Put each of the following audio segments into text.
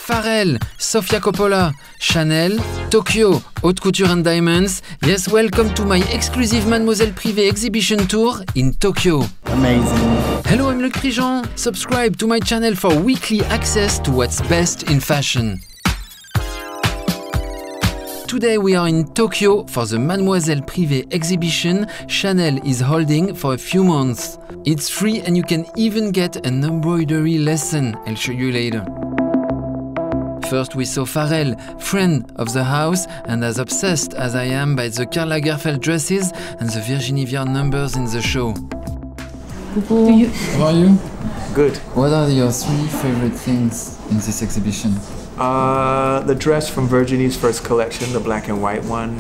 PHARRELL, Sofia Coppola, Chanel, Tokyo, Haute Couture and Diamonds. Yes, welcome to my exclusive Mademoiselle Privé exhibition tour in Tokyo. Amazing. Hello, I'm Loic Prigent. Subscribe to my channel for weekly access to what's best in fashion. Today we are in Tokyo for the Mademoiselle Privé exhibition Chanel is holding for a few months. It's free and you can even get an embroidery lesson. I'll show you later. First we saw PHARRELL, friend of the house and as obsessed as I am by the Karl Lagerfeld dresses and the Virginie Viard numbers in the show. Coucou. How are you? Good. What are your three favorite things in this exhibition? The dress from Virginie's first collection, the black and white one.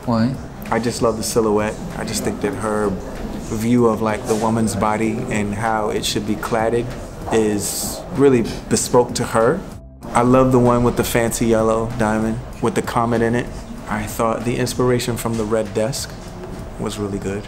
Why? I just love the silhouette. I just think that her view of like the woman's body and how it should be cladded is really bespoke to her. I love the one with the fancy yellow diamond with the comet in it. I thought the inspiration from the red desk was really good.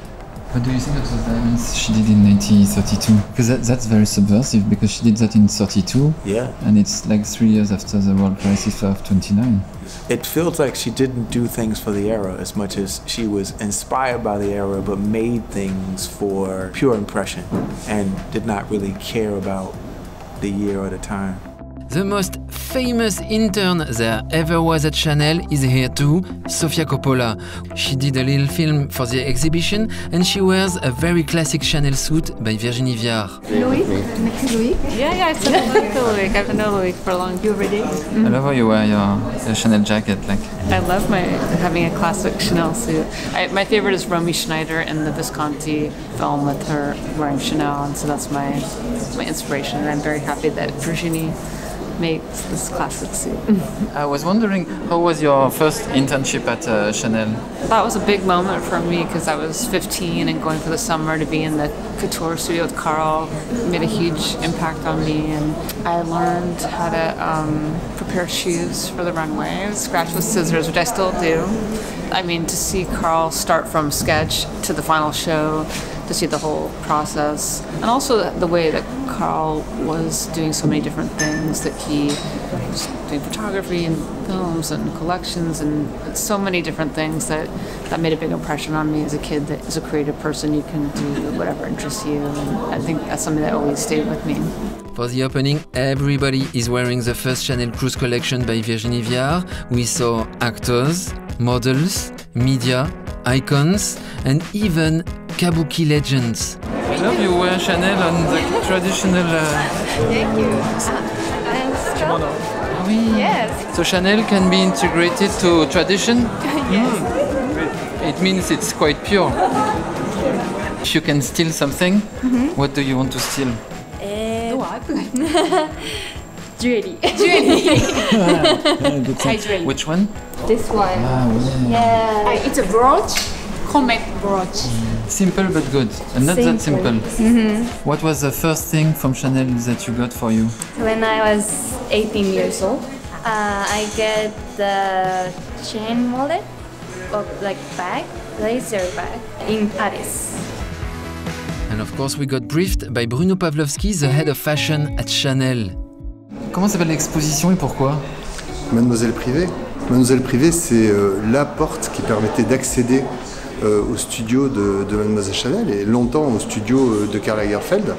What do you think of the diamonds she did in 1932? Because that's very subversive, because she did that in 32. Yeah. And it's like 3 years after the world crisis of 29. It feels like she didn't do things for the era as much as she was inspired by the era, but made things for pure impression and did not really care about the year or the time. The most famous intern there ever was at Chanel is here too, Sofia Coppola. She did a little film for the exhibition and she wears a very classic Chanel suit by Virginie Viard. Loic? Loic? Yeah, I said hello to Loic. I've known Loic for a long time. You ready? I love how you wear your Chanel jacket. I love having a classic Chanel suit. My favorite is Romy Schneider in the Visconti film with her wearing Chanel, and so that's my inspiration. And I'm very happy that Virginie makes this classic suit. I was wondering, how was your first internship at Chanel? That was a big moment for me because I was 15 and going for the summer to be in the couture studio with Karl made a huge impact on me, and I learned how to prepare shoes for the runway, scratch with scissors, which I still do. I mean, to see Karl start from sketch to the final show, to see the whole process, and also the way that Karl was doing so many different things, that he was doing photography and films and collections and so many different things that made a big impression on me as a kid, that as a creative person you can do whatever interests you, and I think that's something that always stayed with me. For the opening, everybody is wearing the first Chanel Cruise collection by Virginie Viard. We saw actors, models, media, icons, and even kabuki legends. I love you wear Chanel on the traditional... Thank you. kimono. Oui. Yes. So Chanel can be integrated to tradition? Yes. It means it's quite pure. If you can steal something, what do you want to steal? Jewelry. Which one? This one. Ah, Yeah. It's a brooch. Homemade brooch. Simple but good, and not that simple. What was the first thing from Chanel that you got for you? When I was 18 years old, I get the chain wallet of like bag, laser bag in Paris. And of course we got briefed by Bruno Pavlovsky, the head of fashion at Chanel. Comment s'appelle l'exposition et pourquoi? Mademoiselle Privé. Mademoiselle Privé, c'est la porte qui permettait d'accéder au studio de Mademoiselle Chanel et longtemps au studio de Karl Lagerfeld,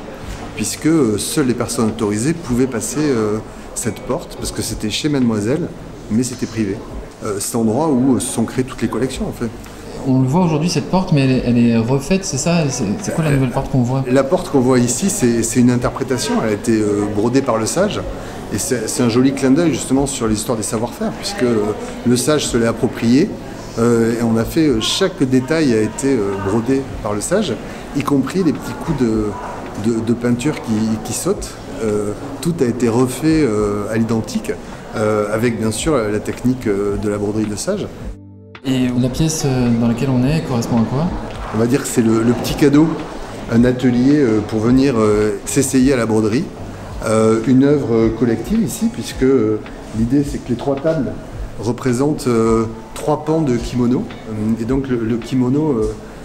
puisque seules les personnes autorisées pouvaient passer cette porte, parce que c'était chez Mademoiselle, mais c'était privé. C'est l'endroit où se sont créées toutes les collections en fait. On le voit aujourd'hui cette porte, mais elle est refaite, c'est ça? C'est quoi la nouvelle porte qu'on voit? La porte qu'on voit ici, c'est une interprétation, elle a été brodée par le sage. Et c'est un joli clin d'œil justement sur l'histoire des savoir-faire, puisque le sage se l'est approprié et on a fait, chaque détail a été brodé par le sage, y compris les petits coups de peinture qui sautent. Tout a été refait à l'identique, avec bien sûr la technique de la broderie de sage. Et la pièce dans laquelle on est correspond à quoi? On va dire que c'est le petit cadeau, un atelier pour venir s'essayer à la broderie. Une œuvre collective ici, puisque l'idée c'est que les 3 tables représentent 3 pans de kimono, et donc le kimono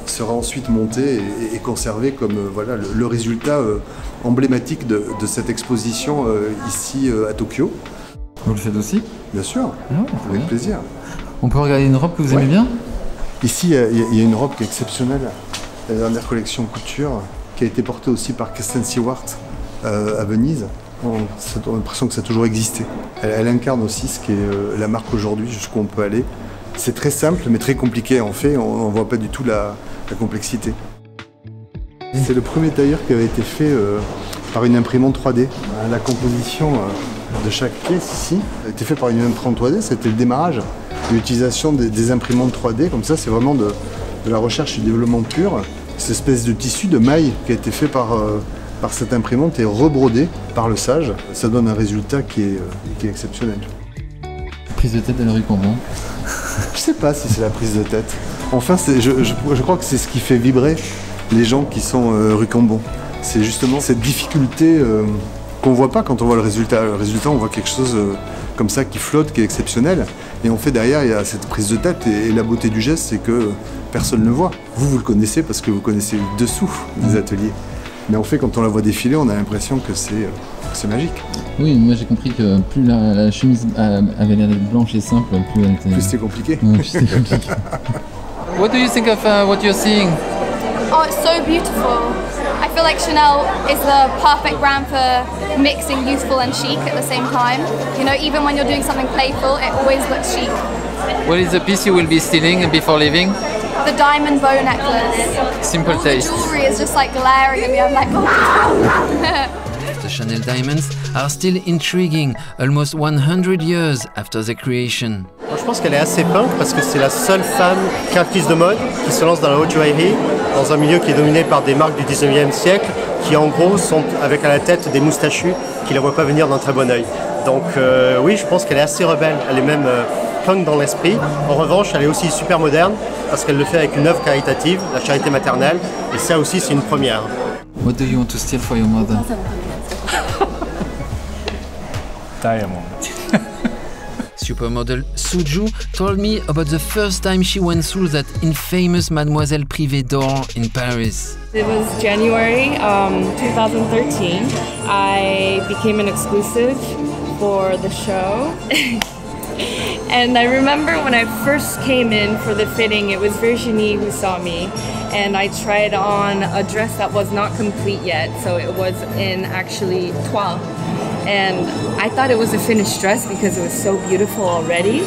sera ensuite monté et conservé comme voilà, le résultat emblématique de cette exposition ici à Tokyo. Vous le faites aussi? Bien sûr, avec plaisir. On peut regarder une robe que vous aimez bien? Ici, il y a une robe qui est exceptionnelle, la dernière collection couture, qui a été portée aussi par Kristen Stewart à Venise. On a l'impression que ça a toujours existé. Elle incarne aussi ce qui est la marque aujourd'hui, jusqu'où on peut aller. C'est très simple, mais très compliqué. En fait, on ne voit pas du tout la complexité. C'est le premier tailleur qui avait été fait par une imprimante 3D. La composition de chaque pièce ici a été faite par une imprimante 3D. C'était le démarrage de l'utilisation des imprimantes 3D. Comme ça, c'est vraiment de la recherche et du développement pur. Cette espèce de tissu de maille qui a été fait par cette imprimante et rebrodé par le sage. Ça donne un résultat qui est exceptionnel. Prise de tête de Loic Prigent. Je sais pas si c'est la prise de tête. Enfin, je crois que c'est ce qui fait vibrer les gens qui sont rue Cambon. C'est justement cette difficulté qu'on voit pas quand on voit le résultat. Le résultat, on voit quelque chose comme ça qui flotte, qui est exceptionnel. Et en fait, derrière, il y a cette prise de tête. Et la beauté du geste, c'est que personne ne le voit. Vous le connaissez parce que vous connaissez le dessous des ateliers. Mais en fait, quand on la voit défiler, on a l'impression que c'est magique. Oui, moi j'ai compris que plus la chemise avait l'air d'être blanche et simple, plus elle était... Plus c'était compliqué. Ouais, plus c'était compliqué. What do you think of what you're seeing? Oh, it's so beautiful. I feel like Chanel is the perfect brand for mixing youthful and chic at the same time. You know, even when you're doing something playful, it always looks chic. What is the piece you will be stealing before leaving? The diamond bow necklace. Simple taste. The jewelry is just like glaring at me. I'm like, oh. The Chanel diamonds are still intriguing, almost 100 years after their creation. Moi, je pense qu'elle est assez punk parce que c'est la seule femme créatrice de mode qui se lance dans la haute joaillerie dans un milieu qui est dominé par des marques du 19e siècle qui en gros sont avec à la tête des moustachus qui la voient pas venir d'un très bon œil. Donc oui, je pense qu'elle est assez rebelle, elle est même punk dans l'esprit. En revanche, elle est aussi super moderne parce qu'elle le fait avec une œuvre caritative, la charité maternelle, et ça aussi c'est une première. What do you want to steal for your mother? Diamond. Supermodel Suju told me about the first time she went through that infamous Mademoiselle Privé door in Paris. It was January 2013. I became an exclusive for the show. And I remember when I first came in for the fitting, it was Virginie who saw me. And I tried on a dress that was not complete yet, so it was in actually toile. And I thought it was a finished dress because it was so beautiful already.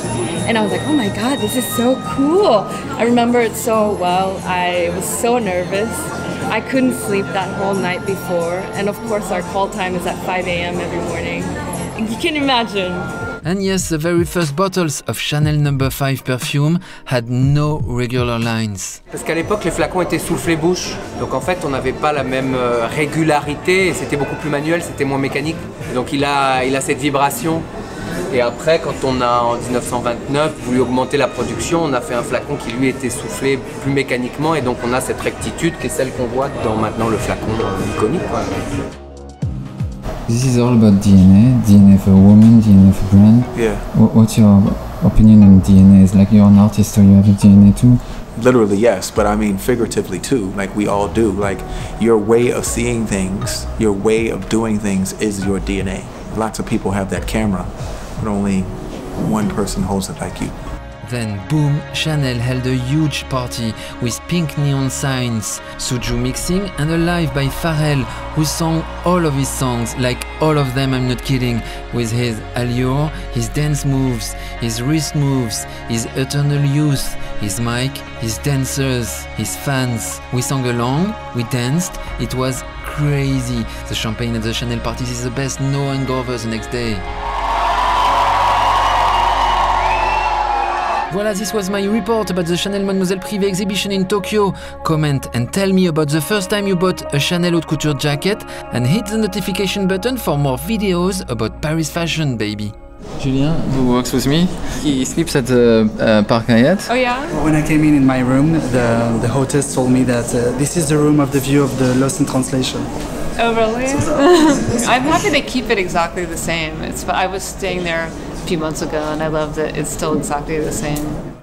And I was like, oh my God, this is so cool. I remember it so well. I was so nervous. I couldn't sleep that whole night before. And of course our call time is at 5 a.m. every morning. You can imagine. And yes, the very first bottles of Chanel No. 5 perfume had no regular lines. Parce qu'à l'époque, les flacons étaient soufflés bouche. Donc en fait, on n'avait pas la même régularité et c'était beaucoup plus manuel, c'était moins mécanique. Donc il a cette vibration. Et après, quand on a, en 1929, voulu augmenter la production, on a fait un flacon qui lui était soufflé plus mécaniquement et donc on a cette rectitude qui est celle qu'on voit dans maintenant le flacon iconique, quoi. This is all about DNA for a woman, DNA for a brand. Yeah. What's your opinion on DNA? Is like you're an artist, so you have a DNA too? Literally, yes, but I mean figuratively too, like we all do. Like your way of seeing things, your way of doing things is your DNA. Lots of people have that camera, but only one person holds it like you. Then, boom, Chanel held a huge party with pink neon signs, Suju mixing, and a live by PHARRELL, who sang all of his songs, like all of them, I'm not kidding, with his allure, his dance moves, his wrist moves, his eternal youth, his mic, his dancers, his fans. We sang along, we danced, it was crazy. The champagne at the Chanel parties is the best, no hangover the next day. Voila, this was my report about the Chanel Mademoiselle Privé exhibition in Tokyo. Comment and tell me about the first time you bought a Chanel haute couture jacket and hit the notification button for more videos about Paris fashion, baby. Julien, who works with me, he sleeps at the Park Hyatt. Oh yeah? When I came in my room, the hostess told me that this is the room of the view of the Lost in Translation. Oh really? I'm happy they keep it exactly the same. I was staying there a few months ago and I love that it's still exactly the same.